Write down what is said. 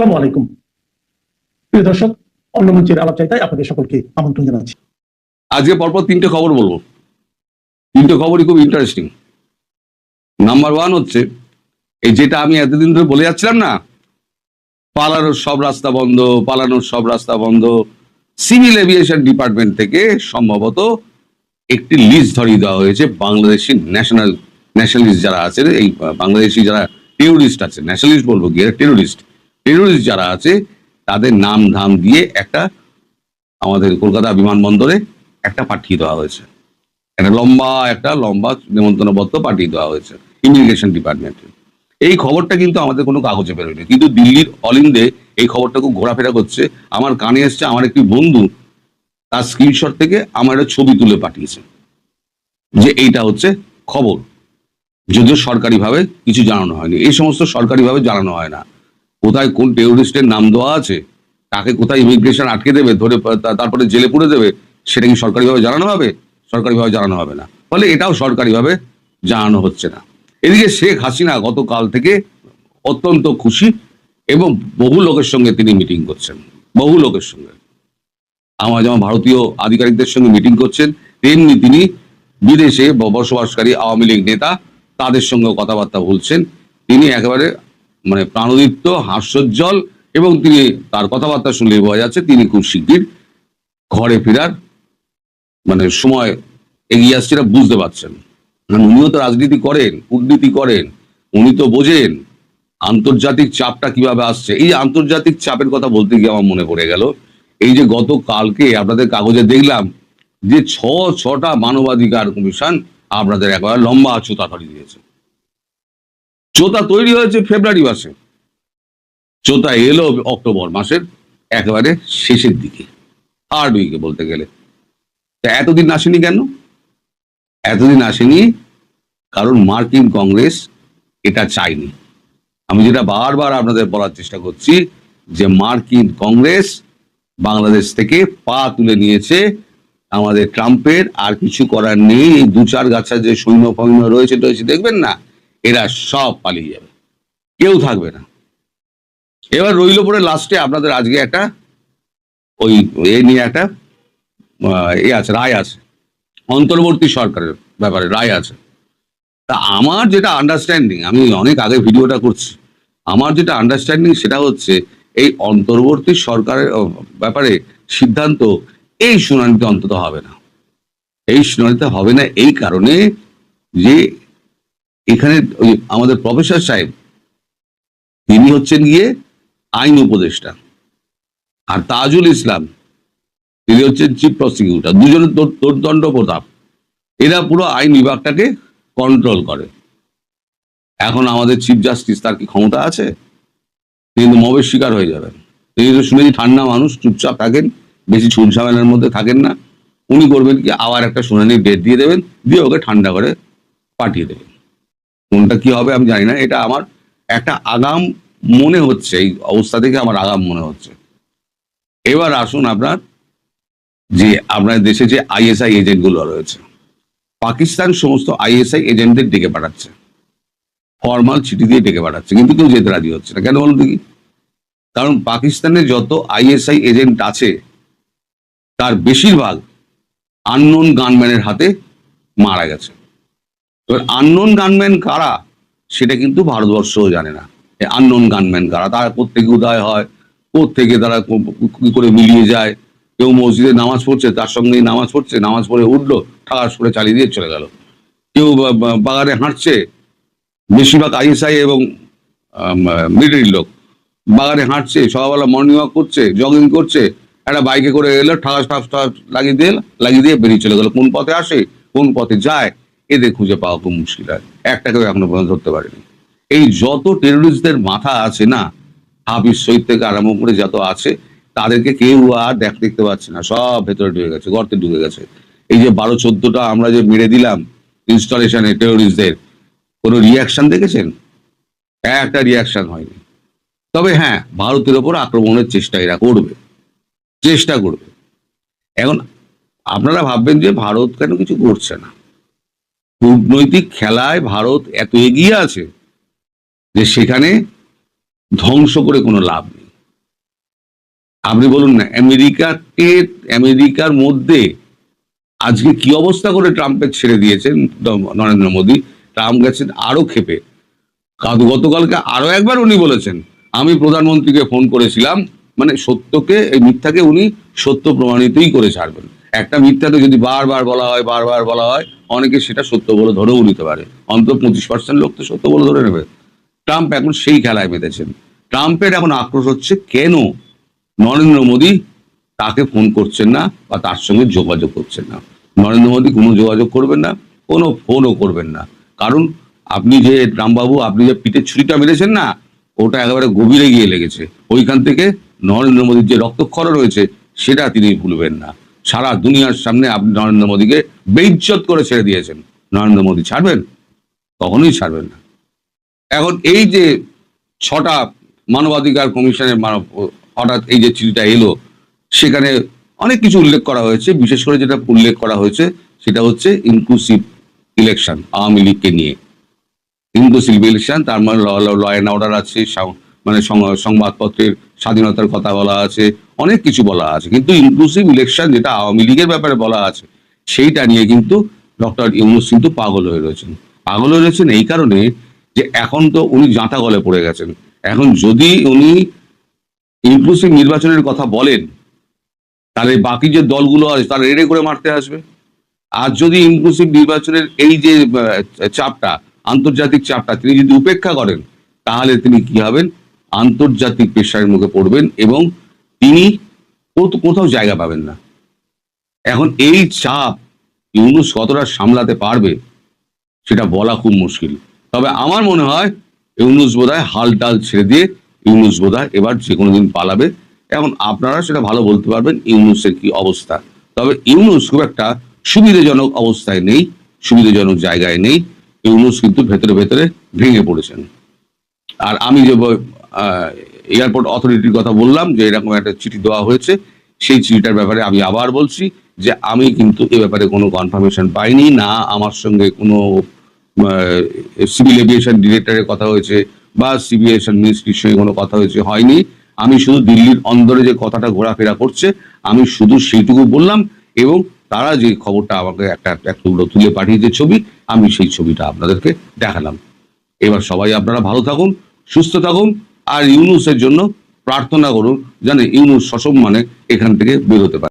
আসসালামু আলাইকুম প্রিয় দর্শক, অন্য মঞ্চের আলাপচারিতায় আপনাদের সকলকে আমন্ত্রণ জানাচ্ছি। আজকে পরপর তিনটে খবর বলবো। তিনটে খবরই খুব ইন্টারেস্টিং। নাম্বার ওয়ান হচ্ছে এই যেটা আমি এতদিন ধরে বলে যাচ্ছিলাম না, পালানোর সব রাস্তা বন্ধ, পালানোর সব রাস্তা বন্ধ। সিভিল এভিয়েশন ডিপার্টমেন্ট থেকে সম্ভবত একটি লিস্ট ধরিয়ে দেওয়া হয়েছে বাংলাদেশি ন্যাশনালিস্ট যারা আছে, এই বাংলাদেশি যারা টেরোরিস্ট আছে, ন্যাশনালিস্ট বলবো গিয়ে টেরোরিস্ট যারা আছে তাদের নাম ধাম দিয়ে একটা আমাদের কলকাতা বিমানবন্দরে একটা পাঠিয়ে দেওয়া হয়েছে। একটা লম্বা নিমন্ত্রণপত্র পাঠিয়ে দেওয়া হয়েছে ইমিগ্রেশন ডিপার্টমেন্টে। এই খবরটা কিন্তু আমাদের কোনো কাগজে বেরোয়নি, কিন্তু দিল্লির অলিন্দে এই খবরটা খুব ঘোরাফেরা করছে। আমার কানে এসছে, আমার একটি বন্ধু তার স্ক্রিনশট থেকে আমার একটা ছবি তুলে পাঠিয়েছে যে এইটা হচ্ছে খবর, যদিও সরকারিভাবে কিছু জানানো হয়নি। এই সমস্ত সরকারিভাবে জানানো হয় না। কোথায় কোন টেরোরিস্টের নাম দেওয়া আছে, তাকে কোথায় ইমিগ্রেশন আটকে দেবে, ধরে তারপরে জেলে পুরে দেবে, সেটা কি সরকারিভাবে জানানো হবে? সরকারিভাবে জানানো হবে না, ফলে এটাও সরকারিভাবে জানানো হচ্ছে না। এদিকে শেখ হাসিনা গতকাল থেকে অত্যন্ত খুশি এবং বহু লোকের সঙ্গে তিনি মিটিং করছেন। বহু লোকের সঙ্গে, আমার যেমন ভারতীয় আধিকারিকদের সঙ্গে মিটিং করছেন, তেমনি তিনি বিদেশে বসবাসকারী আওয়ামী লীগ নেতা তাদের সঙ্গে কথাবার্তা বলছেন। তিনি একেবারে মানে প্রাণোদীপ্ত, হাস্যোজ্জ্বল, এবং তিনি তার কথাবার্তা শুনলে বোঝা যাচ্ছে তিনি খুব শিগগির ঘরে ফেরার মানে সময় এগিয়ে আসছে, বুঝতে পারছেন। উনিও তো রাজনীতি করেন, কূটনীতি করেন, উনি তো বোঝেন আন্তর্জাতিক চাপটা কিভাবে আসছে। এই যে আন্তর্জাতিক চাপের কথা বলতে গিয়ে আমার মনে পড়ে গেল, এই যে গতকালকে আপনাদের কাগজে দেখলাম যে ছটা মানবাধিকার কমিশন আপনাদের একেবারে লম্বা চোতা ধরিয়ে দিয়েছে। চোতা তৈরি হয়েছে ফেব্রুয়ারি মাসে, চোতা এলো অক্টোবর মাসের একেবারে শেষের দিকে, থার্ড উইকে বলতে গেলে। তা এতদিন আসেনি কেন? এতদিন আসেনি কারণ মার্কিন কংগ্রেস এটা চায়নি। আমি যেটা বারবার আপনাদের বলার চেষ্টা করছি যে মার্কিন কংগ্রেস বাংলাদেশ থেকে পা তুলে নিয়েছে। আমাদের ট্রাম্পের আর কিছু করার নেই। এই দু চার গাছা যে সৈন্য ফৈন্য রয়েছে দেখবেন না, এরা সব পালিয়ে যাবে, কেউ থাকবে না। এবার রইল পরে লাস্টে আপনাদের আজকে একটা ওই এ নিয়ে একটা আছে, রায় আছে, অন্তর্বর্তী সরকারের ব্যাপারে রায় আছে। তা আমার যেটা আন্ডারস্ট্যান্ডিং, আমি অনেক আগে ভিডিওটা করছি, আমার যেটা আন্ডারস্ট্যান্ডিং সেটা হচ্ছে এই অন্তর্বর্তী সরকারের ব্যাপারে সিদ্ধান্ত এই শুনানিতে অন্তত হবে না। এই শুনানিতে হবে না এই কারণে যে এখানে ওই আমাদের প্রফেসর সাহেব তিনি হচ্ছেন গিয়ে আইন উপদেষ্টা, আর তাজুল ইসলাম তিনি হচ্ছেন চিফ প্রসিকিউটর। দুজনের দোর্দণ্ড প্রতাপ, এরা পুরো আইন বিভাগটাকে কন্ট্রোল করে। এখন আমাদের চিফ জাস্টিস, তার কি ক্ষমতা আছে? তিনি তো মবের শিকার হয়ে যাবেন। তিনি তো শুনেছি ঠান্ডা মানুষ, চুপচাপ থাকেন, বেশি ঝামেলার মধ্যে থাকেন না। উনি করবেন কি, আবার একটা শুনানির ডেট দিয়ে দেবেন, দিয়ে ওকে ঠান্ডা করে পাঠিয়ে দেবেন। কোনটা কি হবে আমি জানি না, এটা আমার একটা আগাম মনে হচ্ছে, এই অবস্থা থেকে আমার আগাম মনে হচ্ছে। এবার আসুন আপনার যে আপনার দেশে যে আইএসআই এজেন্টগুলো রয়েছে, পাকিস্তান সমস্ত আইএসআই এজেন্টদের ডেকে পাঠাচ্ছে, ফর্মাল চিঠি দিয়ে ডেকে পাঠাচ্ছে, কিন্তু কেউ যেতে রাজি হচ্ছে না। কেন বলুন দেখি? কারণ পাকিস্তানে যত আইএসআই এজেন্ট আছে তার বেশিরভাগ আননোন গানম্যানের হাতে মারা গেছে। এবার আননোন গানম্যান কারা সেটা কিন্তু ভারতবর্ষও জানে না। আননোন গানম্যান কারা, তারা কোত্থেকে উদয় হয়, কোত্থেকে তারা কি করে মিলিয়ে যায়। কেউ মসজিদে নামাজ পড়ছে, তার সঙ্গে নামাজ পড়ছে, নামাজ পড়ে উঠলো, ঠাস করে চালিয়ে দিয়ে চলে গেল। কেউ বাগানে হাঁটছে, বেশিরভাগ আইএসআই এবং মিলিটারির লোক বাগানে হাঁটছে, সকালবেলা মর্নিং ওয়াক করছে, জগিং করছে, একটা বাইকে করে এলো, ঠাস ঠাস ঠাস লাগিয়ে দিয়ে বেরিয়ে চলে গেল। কোন পথে আসে, কোন পথে যায়, এদের খুঁজে পাওয়া খুব মুশকিল হয়। একটাকেও এখনো পর্যন্ত ধরতে পারেনি। এই যত টেরোরিস্টদের মাথা আছে না, হাফিজ সৈয়দ থেকে আরম্ভ করে যত আছে, তাদেরকে কেউ আর দেখতে পাচ্ছে না, সব ভেতরে ঢুকে গেছে, গর্তে ঢুকে গেছে। এই যে 12-14টা আমরা যে মেরে দিলাম ইনস্টলেশনে টেরোরিস্টদের, কোনো রিয়াকশন দেখেছেন? একটা রিয়াকশন হয়নি। তবে হ্যাঁ, ভারতের ওপর আক্রমণের চেষ্টা এরা করবে, চেষ্টা করবে। এখন আপনারা ভাববেন যে ভারত কেন কিছু করছে না। কূটনৈতিক খেলায় ভারত এত এগিয়ে আছে যে সেখানে ধ্বংস করে কোনো লাভ নেই। আপনি বলুন না, আমেরিকার মধ্যে আজকে কি অবস্থা করে ট্রাম্পের ছেড়ে দিয়েছেন নরেন্দ্র মোদী। ট্রাম্প গেছেন আরো ক্ষেপে। গতকালকে আরো একবার উনি বলেছেন, আমি প্রধানমন্ত্রীকে ফোন করেছিলাম, মানে সত্যকে, এই মিথ্যাকে উনি সত্য প্রমাণিতই করে ছাড়বেন। একটা মিথ্যাকে যদি বারবার বলা হয় অনেকে সেটা সত্য বলে ধরেও নিতে পারে। অন্তত 25% লোক তো সত্য বলে ধরে নেবে। ট্রাম্প এখন সেই খেলায় মেতেছেন। ট্রাম্পের এখন আক্রোশ হচ্ছে কেন নরেন্দ্র মোদী তাকে ফোন করছেন না বা তার সঙ্গে যোগাযোগ করছেন না। নরেন্দ্র মোদী কোনো যোগাযোগ করবেন না, কোনো ফোনও করবেন না। কারণ আপনি যে রামবাবু, আপনি যে পিঠের ছুরিটা মেরেছেন না, ওটা একেবারে গভীরে গিয়ে লেগেছে। ওইখান থেকে নরেন্দ্র মোদীর যে রক্তক্ষরণ রয়েছে সেটা তিনি ভুলবেন না। সারা দুনিয়ার সামনে আপনি নরেন্দ্র মোদীকে বেইজ্জত করে ছেড়ে দিয়েছেন। নরেন্দ্র মোদী ছাড়বেন? কখনোই ছাড়বেন না। এখন এই যে 6টা মানবাধিকার কমিশনের হঠাৎ এই যে চিঠিটা এলো, সেখানে অনেক কিছু উল্লেখ করা হয়েছে। বিশেষ করে যেটা উল্লেখ করা হয়েছে সেটা হচ্ছে ইনক্লুসিভ ইলেকশন, আওয়ামী লীগকে নিয়ে। ইনক্লুসিভ ইলেকশন, তার মানে ল অ্যান্ড অর্ডার আছে, মানে সংবাদপত্রের স্বাধীনতার কথা বলা আছে, অনেক কিছু বলা আছে। কিন্তু ইনক্লুসিভ ইলেকশন যেটা আওয়ামী লীগের ব্যাপারে বলা আছে, সেইটা নিয়ে কিন্তু ডক্টর ইউনূস কিন্তু পাগল হয়ে রয়েছেন এই কারণে যে এখন তো উনি জাঁতা গলে পড়ে গেছেন। এখন যদি উনি ইনক্লুসিভ নির্বাচনের কথা বলেন, তাহলে বাকি যে দলগুলো আছে তারা রেড়ে করে মারতে আসবে। আর যদি ইনক্লুসিভ নির্বাচনের এই যে চাপটা, আন্তর্জাতিক চাপটা তিনি যদি উপেক্ষা করেন, তাহলে তিনি কি হবেন? আন্তর্জাতিক প্রেশারের মুখে পড়বেন এবং তিনি কোথাও জায়গা পাবেন না। এখন এই চাপ ইউনূস কতটা সামলাতে পারবে সেটা বলা খুব মুশকিল। তবে আমার মনে হয় ইউনূস বোধহয় হাল টাল ছেড়ে দিয়ে ইউনূস বোধহয় এবার যে কোনো দিন পালাবে। এখন আপনারা সেটা ভালো বলতে পারবেন ইউনূসের কি অবস্থা। তবে ইউনূস খুব একটা সুবিধাজনক অবস্থায় নেই, সুবিধাজনক জায়গায় নেই। ইউনূস কিন্তু ভেতরে ভেতরে ভেঙে পড়েছেন। আর আমি যে এয়ারপোর্ট অথরিটির কথা বললাম যে এরকম একটা চিঠি দেওয়া হয়েছে, সেই চিঠিটার ব্যাপারে আমি আবার বলছি যে আমি কিন্তু এ ব্যাপারে কোনো কনফার্মেশন পাইনি। না আমার সঙ্গে কোনো সিভিল এভিয়েশন ডিরেক্টরের কথা হয়েছে বা সিভিল এভিয়েশন মিনিস্ট্রির সঙ্গে কোনো কথা হয়নি। আমি শুধু দিল্লির অন্দরে যে কথাটা ঘোরাফেরা করছে আমি শুধু সেইটুকু বললাম, এবং তারা যে খবরটা আমাকে একটা টুকরো তুলে পাঠিয়েছে ছবি, আমি সেই ছবিটা আপনাদেরকে দেখালাম। এবার সবাই আপনারা ভালো থাকুন, সুস্থ থাকুন, আর ইউনূসের জন্য প্রার্থনা করুন যেন ইউনূস সসম্মানে এখান থেকে বেরোতে পারে।